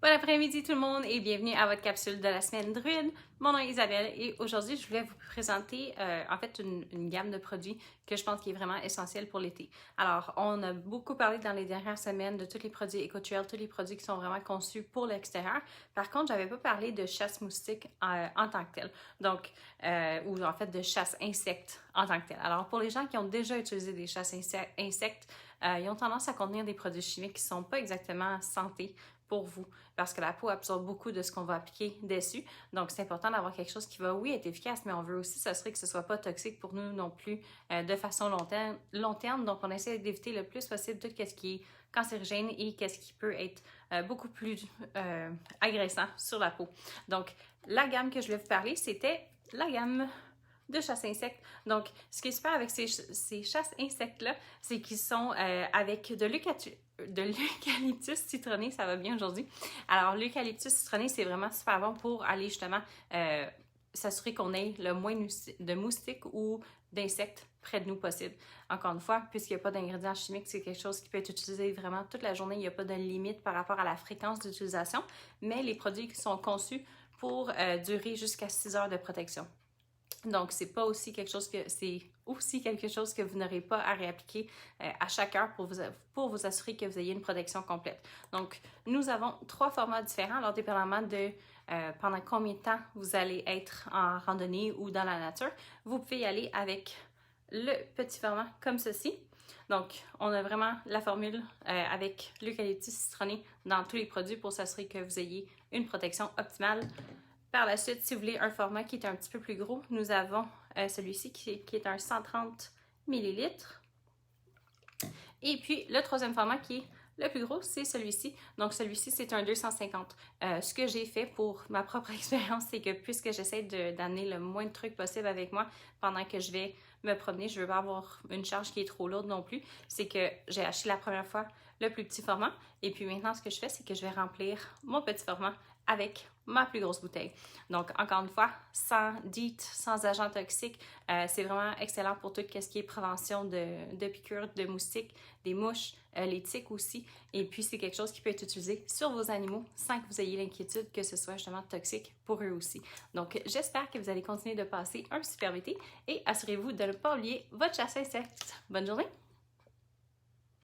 Bon après-midi tout le monde et bienvenue à votre capsule de la semaine druide. Mon nom est Isabelle et aujourd'hui je voulais vous présenter en fait une gamme de produits que je pense qui est vraiment essentielle pour l'été. Alors on a beaucoup parlé dans les dernières semaines de tous les produits EcoTrail, tous les produits qui sont vraiment conçus pour l'extérieur. Par contre j'avais pas parlé de chasse moustique en tant que tel, donc ou en fait de chasse insectes en tant que tel. Alors pour les gens qui ont déjà utilisé des chasses insectes, ils ont tendance à contenir des produits chimiques qui ne sont pas exactement santé pour vous, parce que la peau absorbe beaucoup de ce qu'on va appliquer dessus. Donc, c'est important d'avoir quelque chose qui va, oui, être efficace, mais on veut aussi s'assurer que ce ne soit pas toxique pour nous non plus de façon long terme. Donc, on essaie d'éviter le plus possible tout ce qui est cancérigène et qu'est-ce qui peut être beaucoup plus agressant sur la peau. Donc, la gamme que je voulais vous parler, c'était la gamme de chasse insectes. Donc, ce qui est super avec ces chasses insectes-là, c'est qu'ils sont avec de l'eucalyptus citronné, ça va bien aujourd'hui. Alors, l'eucalyptus citronné, c'est vraiment super bon pour aller justement s'assurer qu'on ait le moins de moustiques ou d'insectes près de nous possible. Encore une fois, puisqu'il n'y a pas d'ingrédients chimiques, c'est quelque chose qui peut être utilisé vraiment toute la journée. Il n'y a pas de limite par rapport à la fréquence d'utilisation, mais les produits qui sont conçus pour durer jusqu'à 6 heures de protection. Donc, c'est aussi quelque chose que vous n'aurez pas à réappliquer à chaque heure pour vous assurer que vous ayez une protection complète. Donc, nous avons 3 formats différents, alors dépendamment de pendant combien de temps vous allez être en randonnée ou dans la nature, vous pouvez y aller avec le petit format comme ceci. Donc, on a vraiment la formule avec l'eucalyptus citronné dans tous les produits pour s'assurer que vous ayez une protection optimale. Par la suite, si vous voulez un format qui est un petit peu plus gros, nous avons celui-ci qui est un 130 ml. Et puis, le troisième format qui est le plus gros, c'est celui-ci. Donc, celui-ci, c'est un 250. Ce que j'ai fait pour ma propre expérience, c'est que puisque j'essaie d'amener le moins de trucs possible avec moi pendant que je vais me promener, je ne veux pas avoir une charge qui est trop lourde non plus, c'est que j'ai acheté la première fois le plus petit format. Et puis maintenant, ce que je fais, c'est que je vais remplir mon petit format avec ma plus grosse bouteille. Donc, encore une fois, sans DEET, sans agents toxiques, c'est vraiment excellent pour tout ce qui est prévention de piqûres, de moustiques, des mouches, les tiques aussi. Et puis, c'est quelque chose qui peut être utilisé sur vos animaux sans que vous ayez l'inquiétude que ce soit justement toxique pour eux aussi. Donc, j'espère que vous allez continuer de passer un super été et assurez-vous de ne pas oublier votre chasse à insectes. Bonne journée!